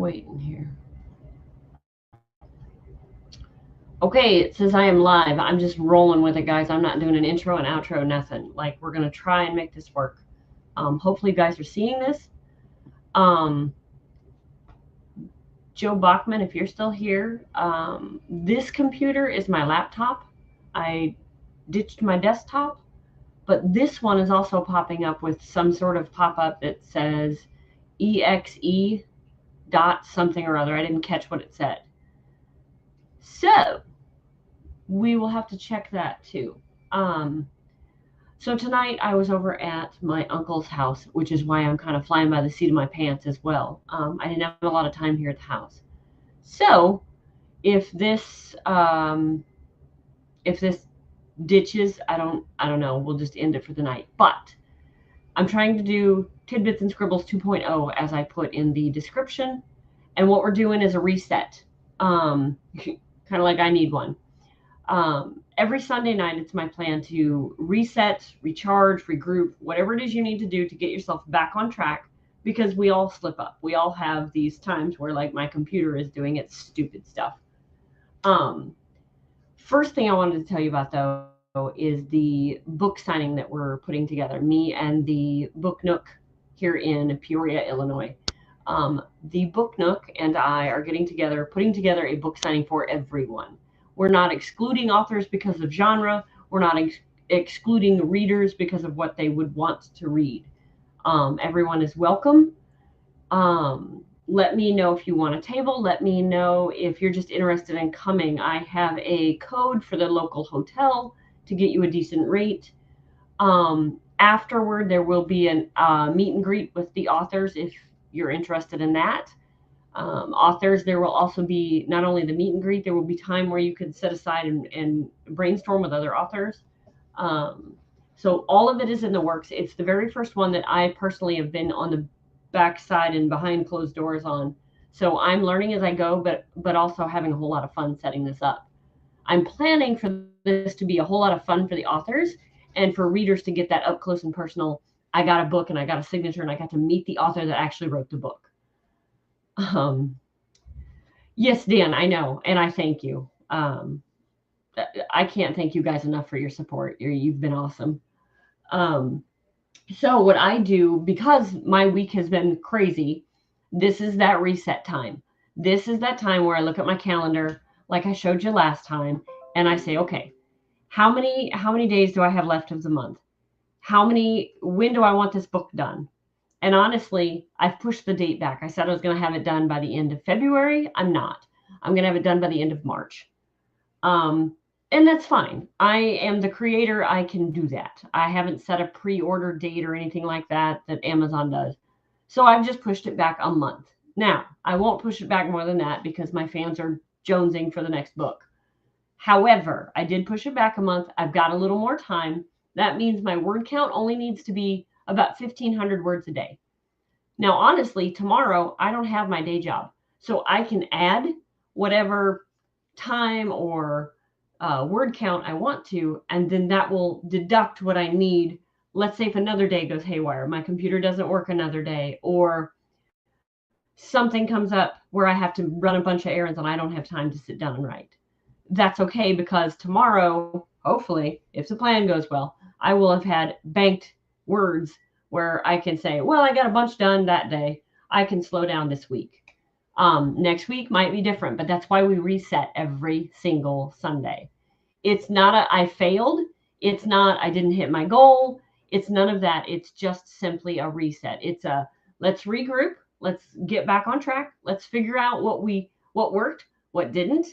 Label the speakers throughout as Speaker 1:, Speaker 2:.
Speaker 1: waiting here. Okay, it says I am live. I'm just rolling with it, guys. I'm not doing an intro and outro, nothing. Like, we're going to try and make this work. Hopefully you guys are seeing this. Joe Bachman, if you're still here, this computer is my laptop. I ditched my desktop, but this one is also popping up with some sort of pop-up that says EXE dot something or other. I didn't catch what it said. So we will have to check that too. So tonight I was over at my uncle's house, which is why I'm kind of flying by the seat of my pants as well. I didn't have a lot of time here at the house. So if this ditches, I don't know. We'll just end it for the night. But I'm trying to do Tidbits and Scribbles 2.0 as I put in the description. And what we're doing is a reset. Kind of like I need one. Every Sunday night, it's my plan to reset, recharge, regroup, whatever it is you need to do to get yourself back on track, because we all slip up. We all have these times where, like, my computer is doing its stupid stuff. First thing I wanted to tell you about, though, is the book signing that we're putting together, me and the Book Nook here in Peoria, Illinois. The Book Nook and I are getting together, putting together a book signing for everyone. We're not excluding authors because of genre. We're not excluding readers because of what they would want to read. Everyone is welcome. Let me know if you want a table. Let me know if you're just interested in coming. I have a code for the local hotel to get you a decent rate. Afterward, there will be a meet and greet with the authors if you're interested in that. Authors, there will also be not only the meet and greet, there will be time where you can set aside and brainstorm with other authors. So all of it is in the works. It's the very first one that I personally have been on the backside and behind closed doors on. So I'm learning as I go, but also having a whole lot of fun setting this up. I'm planning for this to be a whole lot of fun for the authors and for readers to get that up close and personal. I got a book and I got a signature and I got to meet the author that actually wrote the book. Yes, Dan, I know, and I thank you. I can't thank you guys enough for your support. You've been awesome. So what I do, because my week has been crazy, this is that reset time. This is that time where I look at my calendar, like I showed you last time, and I say, okay, how many days do I have left of the month? When do I want this book done? And honestly, I've pushed the date back. I said I was going to have it done by the end of February. I'm not. I'm going to have it done by the end of March. And that's fine. I am the creator. I can do that. I haven't set a pre-order date or anything like that Amazon does. So I've just pushed it back a month. Now, I won't push it back more than that because my fans are jonesing for the next book. However, I did push it back a month. I've got a little more time. That means my word count only needs to be about 1,500 words a day. Now, honestly, tomorrow I don't have my day job, so I can add whatever time or word count I want to, and then that will deduct what I need. Let's say if another day goes haywire, my computer doesn't work another day, or something comes up where I have to run a bunch of errands and I don't have time to sit down and write. That's okay, because tomorrow, hopefully, if the plan goes well, I will have had banked words where I can say, well, I got a bunch done that day. I can slow down this week. Next week might be different, but that's why we reset every single Sunday. It's not I failed. It's not I didn't hit my goal. It's none of that. It's just simply a reset. It's let's regroup. Let's get back on track. Let's figure out what worked, what didn't,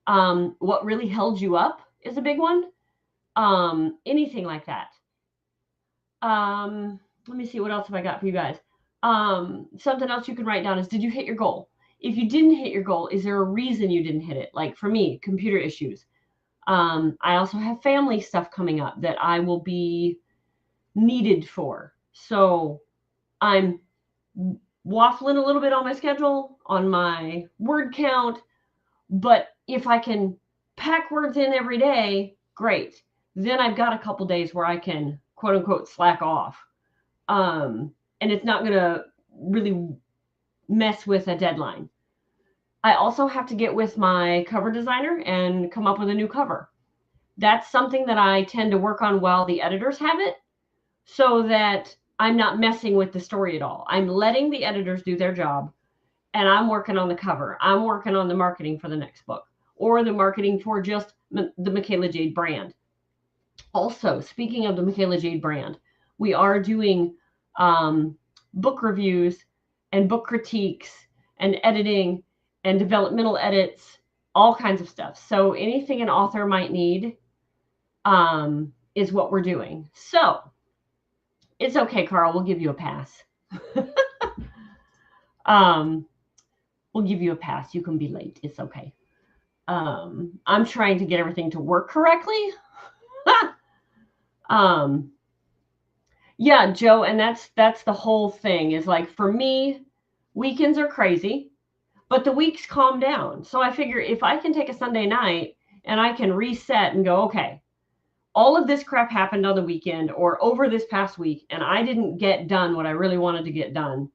Speaker 1: what really held you up is a big one. Anything like that. Let me see, what else have I got for you guys? Something else you can write down is, did you hit your goal? If you didn't hit your goal, is there a reason you didn't hit it? Like for me, computer issues. I also have family stuff coming up that I will be needed for. So I'm waffling a little bit on my schedule, on my word count, but if I can pack words in every day, great. Then I've got a couple days where I can quote unquote slack off. And it's not going to really mess with a deadline. I also have to get with my cover designer and come up with a new cover. That's something that I tend to work on while the editors have it, so that I'm not messing with the story at all. I'm letting the editors do their job, and I'm working on the cover. I'm working on the marketing for the next book, or the marketing for just the Michaela Jade brand. Also, speaking of the Michaela Jade brand, we are doing book reviews and book critiques and editing and developmental edits, all kinds of stuff. So anything an author might need is what we're doing. So it's okay, Carl. We'll give you a pass. We'll give you a pass. You can be late. It's okay. I'm trying to get everything to work correctly. Yeah, Joe, and that's the whole thing is like, for me, weekends are crazy, but the weeks calm down. So I figure if I can take a Sunday night and I can reset and go, okay, all of this crap happened on the weekend or over this past week, and I didn't get done what I really wanted to get done.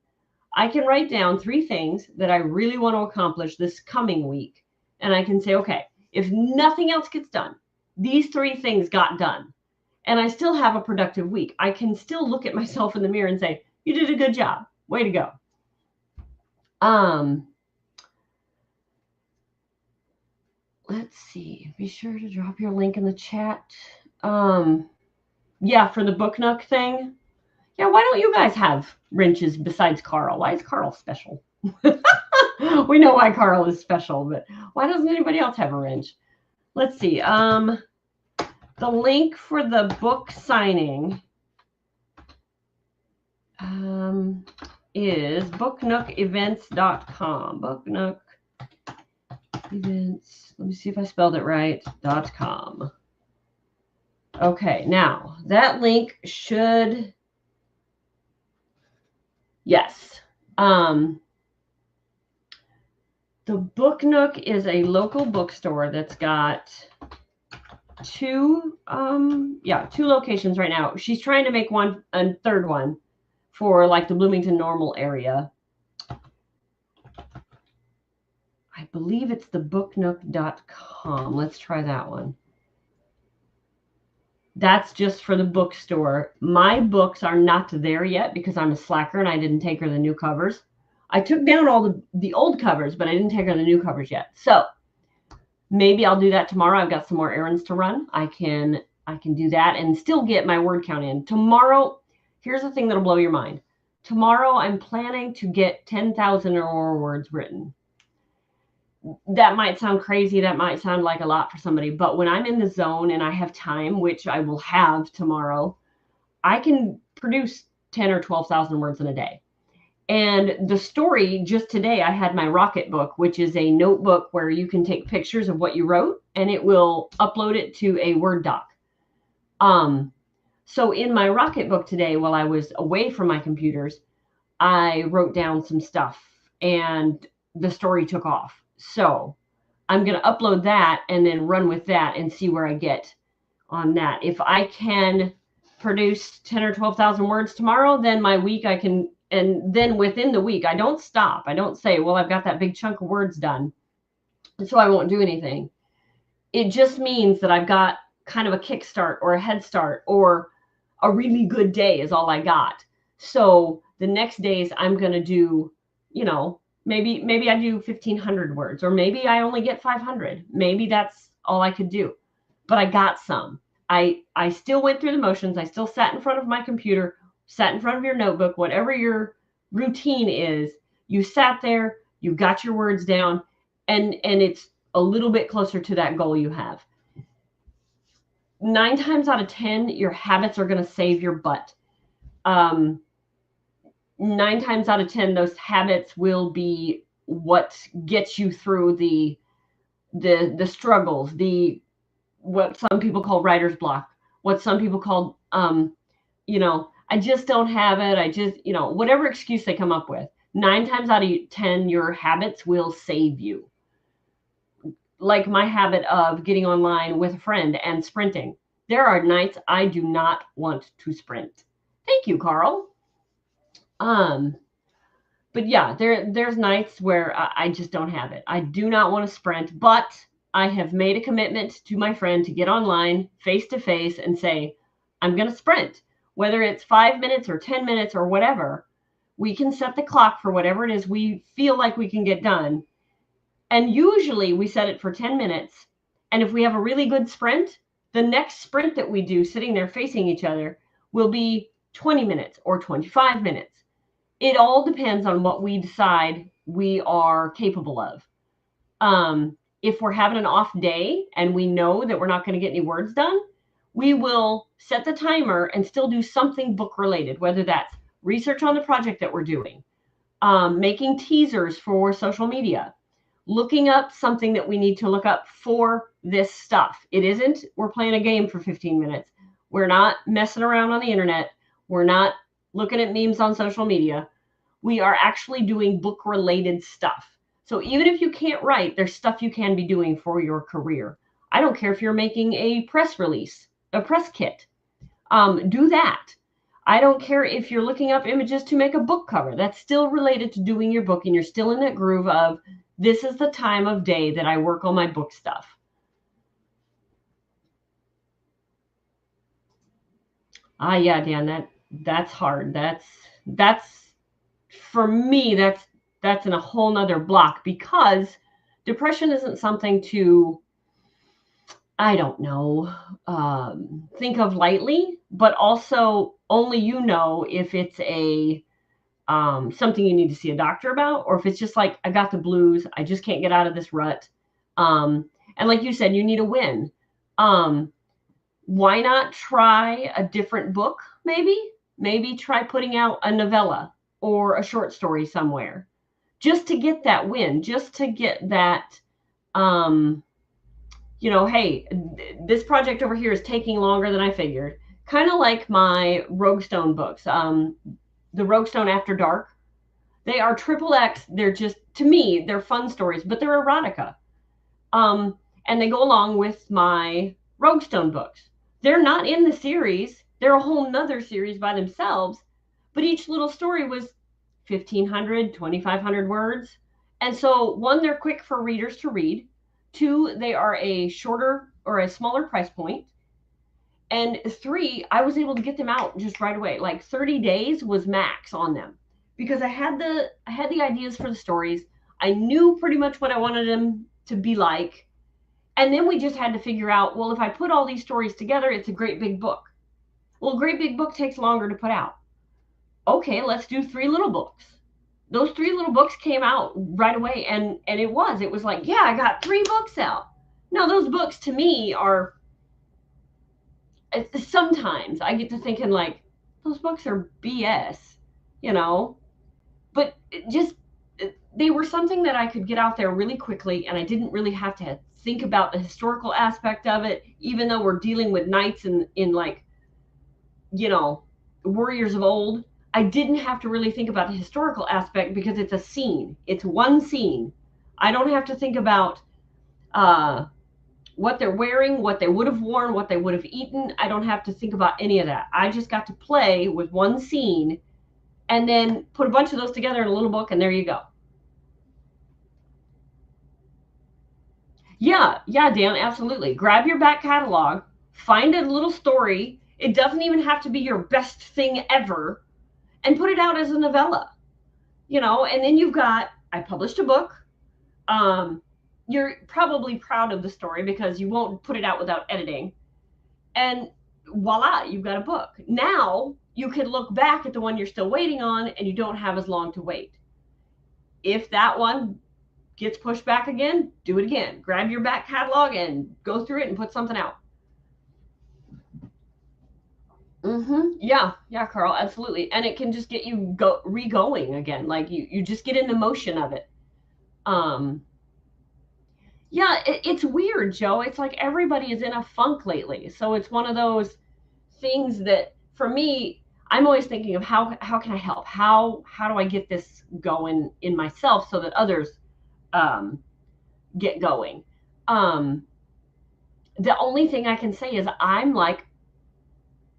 Speaker 1: I can write down 3 things that I really want to accomplish this coming week. And I can say, okay, if nothing else gets done, these 3 things got done. And I still have a productive week. I can still look at myself in the mirror and say, you did a good job. Way to go. Let's see. Be sure to drop your link in the chat. Yeah, for the Book Nook thing. Yeah, why don't you guys have wrenches besides Carl? Why is Carl special? We know why Carl is special, but why doesn't anybody else have a wrench? Let's see. The link for the book signing is booknookevents.com. Booknook events. Let me see if I spelled it right. .com. Okay, now that link should. Yes. The Book Nook is a local bookstore that's got 2 locations right now. She's trying to make a third one for like the Bloomington Normal area. I believe it's the booknook.com. Let's try that one. That's just for the bookstore. My books are not there yet because I'm a slacker and I didn't take her the new covers. I took down all the old covers, but I didn't take her the new covers yet. So maybe I'll do that tomorrow. I've got some more errands to run. I can do that and still get my word count in. Tomorrow, here's the thing that'll blow your mind. Tomorrow, I'm planning to get 10,000 or more words written. That might sound crazy. That might sound like a lot for somebody. But when I'm in the zone and I have time, which I will have tomorrow, I can produce 10 or 12,000 words in a day. And the story, just today, I had my Rocket Book, which is a notebook where you can take pictures of what you wrote and it will upload it to a Word doc. So in my Rocket Book today, while I was away from my computers, I wrote down some stuff and the story took off. So I'm going to upload that and then run with that and see where I get on that. If I can produce 10 or 12,000 words tomorrow, then my week I can. And then within the week, I don't stop. I don't say, well, I've got that big chunk of words done, so I won't do anything. It just means that I've got kind of a kickstart or a head start or a really good day is all I got. So the next days I'm going to do, maybe I do 1,500 words, or maybe I only get 500. Maybe that's all I could do. But I got some. I still went through the motions. I still sat in front of my computer, sat in front of your notebook, whatever your routine is, you sat there, you got your words down, and it's a little bit closer to that goal you have. 9 times out of 10, your habits are going to save your butt. 9 times out of 10, those habits will be what gets you through the struggles, what some people call writer's block, what some people call, I just don't have it. I just, whatever excuse they come up with. 9 times out of 10, your habits will save you. Like my habit of getting online with a friend and sprinting. There are nights I do not want to sprint. Thank you, Carl. The but yeah, there's nights where I just don't have it. I do not want to sprint, but I have made a commitment to my friend to get online face to face and say, I'm going to sprint, whether it's 5 minutes or 10 minutes or whatever. We can set the clock for whatever it is we feel like we can get done. And usually we set it for 10 minutes. And if we have a really good sprint, the next sprint that we do sitting there facing each other will be 20 minutes or 25 minutes. It all depends on what we decide we are capable of. If we're having an off day and we know that we're not going to get any words done, we will set the timer and still do something book related, whether that's research on the project that we're doing, making teasers for social media, looking up something that we need to look up for this stuff. It isn't, we're playing a game for 15 minutes. We're not messing around on the internet. We're not looking at memes on social media. We are actually doing book related stuff. So even if you can't write, there's stuff you can be doing for your career. I don't care if you're making a press release, a press kit. Do that. I don't care if you're looking up images to make a book cover. That's still related to doing your book, and you're still in that groove of, this is the time of day that I work on my book stuff. Yeah, Dan, that's hard. That's for me, that's in a whole nother block, because depression isn't something to, I don't know, think of lightly, but also only you know if it's a something you need to see a doctor about, or if it's just like, I got the blues, I just can't get out of this rut. And like you said, you need a win. Why not try a different book? Maybe try putting out a novella or a short story somewhere, just to get that win, just to get that, hey, this project over here is taking longer than I figured. Kind of like my Roguestone books, the Roguestone After Dark. They are triple X. They're just, to me, they're fun stories, but they're erotica. And they go along with my Roguestone books. They're not in the series. They're a whole nother series by themselves, but each little story was 1,500, 2,500 words. And so, one, they're quick for readers to read. Two, they are a shorter or a smaller price point. And three, I was able to get them out just right away. Like 30 days was max on them, because I had the ideas for the stories. I knew pretty much what I wanted them to be like. And then we just had to figure out, well, if I put all these stories together, it's a great big book. Well, a great big book takes longer to put out. Okay, let's do 3 little books. Those 3 little books came out right away, and it was like, yeah, I got 3 books out. Now, those books to me are, sometimes I get to thinking like, those books are BS, but just, they were something that I could get out there really quickly, and I didn't really have to think about the historical aspect of it, even though we're dealing with knights in like, warriors of old. I didn't have to really think about the historical aspect, because it's a scene. It's one scene. I don't have to think about what they're wearing, what they would have worn, what they would have eaten. I don't have to think about any of that. I just got to play with one scene and then put a bunch of those together in a little book, and there you go. Yeah, Dan, absolutely. Grab your back catalog, find a little story. It doesn't even have to be your best thing ever, and put it out as a novella, and then you've got, I published a book. You're probably proud of the story because you won't put it out without editing. And voila, you've got a book. Now you can look back at the one you're still waiting on, and you don't have as long to wait. If that one gets pushed back again, do it again. Grab your back catalog and go through it and put something out. Yeah, Carl, absolutely. And it can just get you re-going again. Like you just get in the motion of it. Yeah, it's weird, Joe. It's like everybody is in a funk lately. So it's one of those things that, for me, I'm always thinking of how can I help? How do I get this going in myself so that others get going? The only thing I can say is I'm like,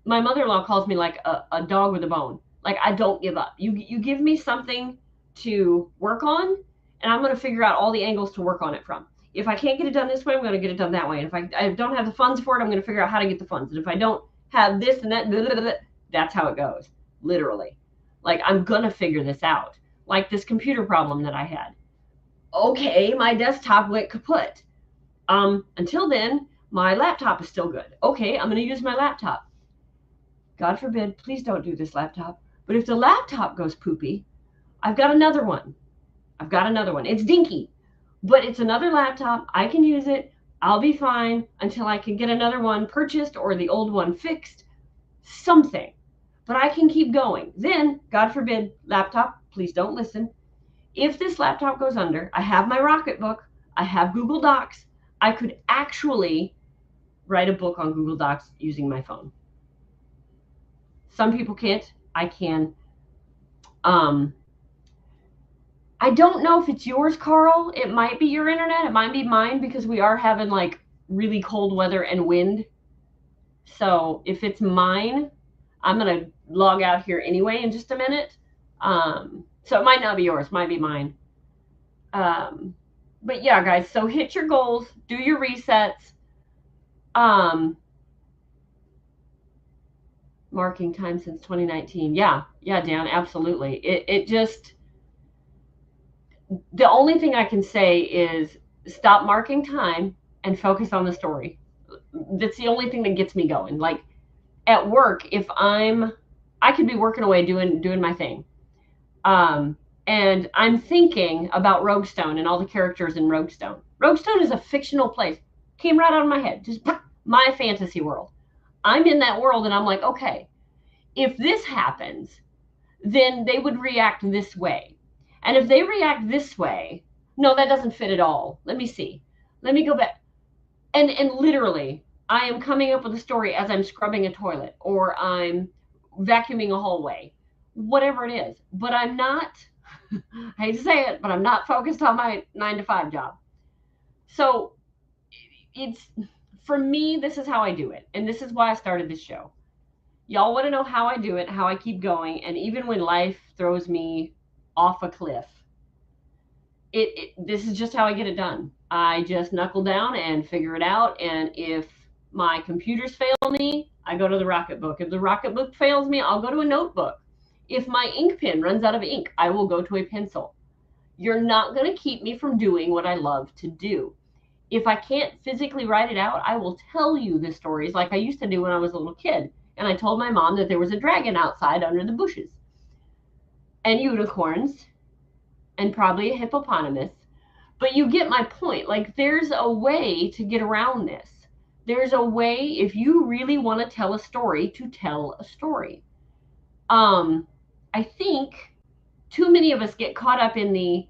Speaker 1: my mother-in-law calls me like a dog with a bone. Like, I don't give up. You give me something to work on, and I'm going to figure out all the angles to work on it from. If I can't get it done this way, I'm going to get it done that way. And if I don't have the funds for it, I'm going to figure out how to get the funds. And if I don't have this and that, blah, blah, blah, that's how it goes, literally. Like, I'm going to figure this out. Like this computer problem that I had. Okay, my desktop went kaput. Until then, my laptop is still good. Okay, I'm going to use my laptop. God forbid, please don't do this, laptop. But if the laptop goes poopy, I've got another one. It's dinky, but it's another laptop. I can use it. I'll be fine until I can get another one purchased or the old one fixed. Something. But I can keep going. Then, God forbid, laptop, please don't listen. If this laptop goes under, I have my Rocketbook. I have Google Docs. I could actually write a book on Google Docs using my phone. Some people can't. I can. I don't know if it's yours, Carl. It might be your internet. It might be mine because we are having like really cold weather and wind. So if it's mine, I'm going to log out here anyway in just a minute. So it might not be yours, it might be mine. But yeah, guys, so hit your goals, do your resets. Marking time since 2019. Yeah, Dan, absolutely. It just, the only thing I can say is stop marking time and focus on the story. That's the only thing that gets me going. Like at work, if I could be working away doing my thing. And I'm thinking about Roguestone and all the characters in Roguestone. Roguestone is a fictional place. Came right out of my head. Just my fantasy world. I'm in that world and I'm like, okay, if this happens, then they would react this way. And if they react this way, no, that doesn't fit at all. Let me see. Let me go back. And literally, I am coming up with a story as I'm scrubbing a toilet or I'm vacuuming a hallway, whatever it is. But I'm not, I hate to say it, but I'm not focused on my 9-to-5 job. So it's, for me, this is how I do it. And this is why I started this show. Y'all want to know how I do it, how I keep going. And even when life throws me off a cliff, this is just how I get it done. I just knuckle down and figure it out. And if my computers fail me, I go to the Rocketbook. If the Rocketbook fails me, I'll go to a notebook. If my ink pen runs out of ink, I will go to a pencil. You're not going to keep me from doing what I love to do. If I can't physically write it out, I will tell you the stories like I used to do when I was a little kid. And I told my mom that there was a dragon outside under the bushes. And unicorns. And probably a hippopotamus. But you get my point. Like, there's a way to get around this. There's a way, if you really want to tell a story, to tell a story. I think too many of us get caught up in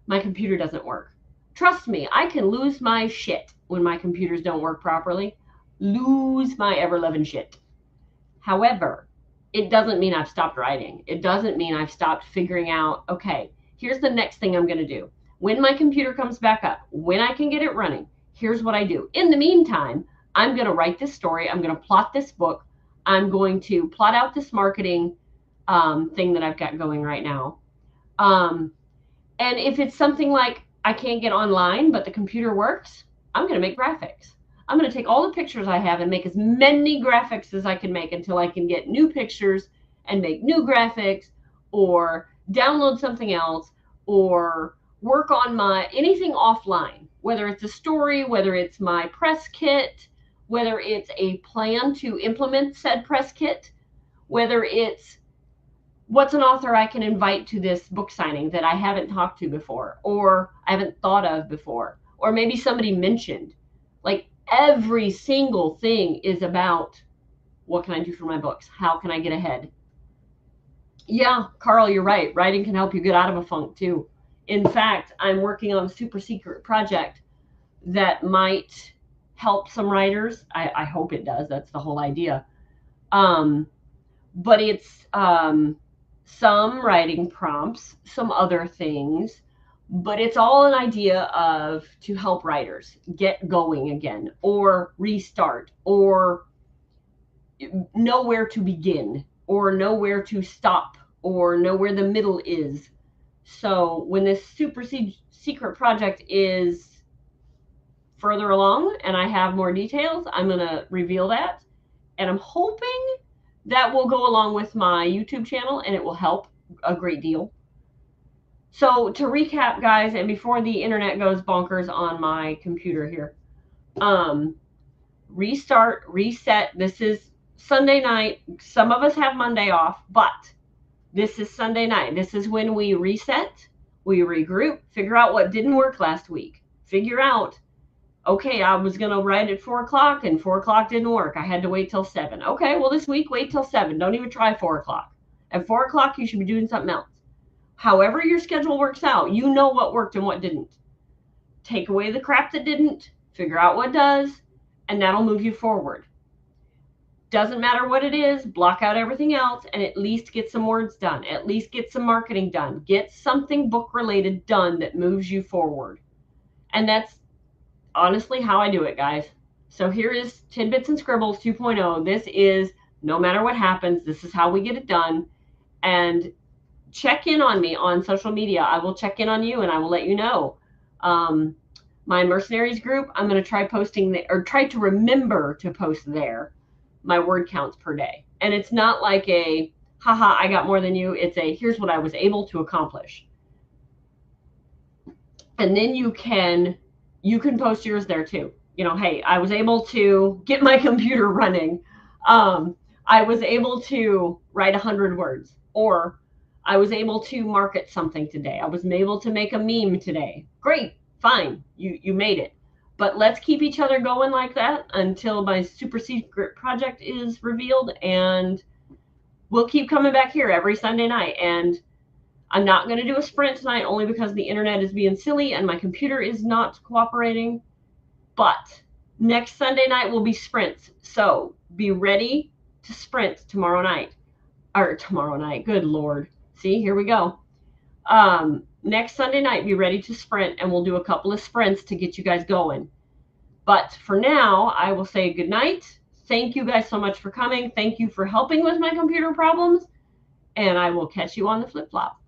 Speaker 1: my computer doesn't work. Trust me, I can lose my shit when my computers don't work properly. Lose my ever-loving shit. However, it doesn't mean I've stopped writing. It doesn't mean I've stopped figuring out, okay, here's the next thing I'm going to do. When my computer comes back up, when I can get it running, here's what I do. In the meantime, I'm going to write this story. I'm going to plot this book. I'm going to plot out this marketing thing that I've got going right now. And if it's something like I can't get online, but the computer works, I'm going to make graphics. I'm going to take all the pictures I have and make as many graphics as I can make until I can get new pictures and make new graphics or download something else or work on anything offline, whether it's a story, whether it's my press kit, whether it's a plan to implement said press kit, whether it's what's an author I can invite to this book signing that I haven't talked to before or I haven't thought of before, or maybe somebody mentioned. Like, every single thing is about what can I do for my books? How can I get ahead? Yeah, Carl, you're right. Writing can help you get out of a funk too. In fact, I'm working on a super secret project that might help some writers. I hope it does. That's the whole idea. But it's some writing prompts, some other things, but it's all an idea of to help writers get going again or restart or know where to begin or know where to stop or know where the middle is. So when this super secret project is further along and I have more details, I'm going to reveal that. And I'm hoping that will go along with my YouTube channel and it will help a great deal. So to recap, guys, and before the internet goes bonkers on my computer here, restart, reset. This is Sunday night. Some of us have Monday off, but this is Sunday night. This is when we reset, we regroup, figure out what didn't work last week, figure out, okay, I was going to write at 4 o'clock and 4 o'clock didn't work. I had to wait till 7. Okay, well, this week, wait till 7. Don't even try 4 o'clock. At 4 o'clock, you should be doing something else. However your schedule works out, you know what worked and what didn't. Take away the crap that didn't, figure out what does, and that'll move you forward. Doesn't matter what it is, block out everything else and at least get some words done. At least get some marketing done. Get something book related done that moves you forward. And that's honestly how I do it, guys. So here is Tidbits and Scribbles 2.0. This is no matter what happens, this is how we get it done. And check in on me on social media. I will check in on you and I will let you know. My mercenaries group, I'm going to try posting or try to remember to post there my word counts per day. And it's not like a, haha, I got more than you. It's a, here's what I was able to accomplish. And then you can post yours there too. You know, hey, I was able to get my computer running. I was able to write 100 words, or I was able to market something today. I was able to make a meme today. Great, fine, you made it. But let's keep each other going like that until my super secret project is revealed. And we'll keep coming back here every Sunday night. And I'm not going to do a sprint tonight only because the internet is being silly and my computer is not cooperating. But next Sunday night will be sprints. So be ready to sprint tomorrow night. Or tomorrow night. Good Lord. See, here we go. Next Sunday night, be ready to sprint, and we'll do a couple of sprints to get you guys going. But for now, I will say good night. Thank you guys so much for coming. Thank you for helping with my computer problems, and I will catch you on the flip-flop.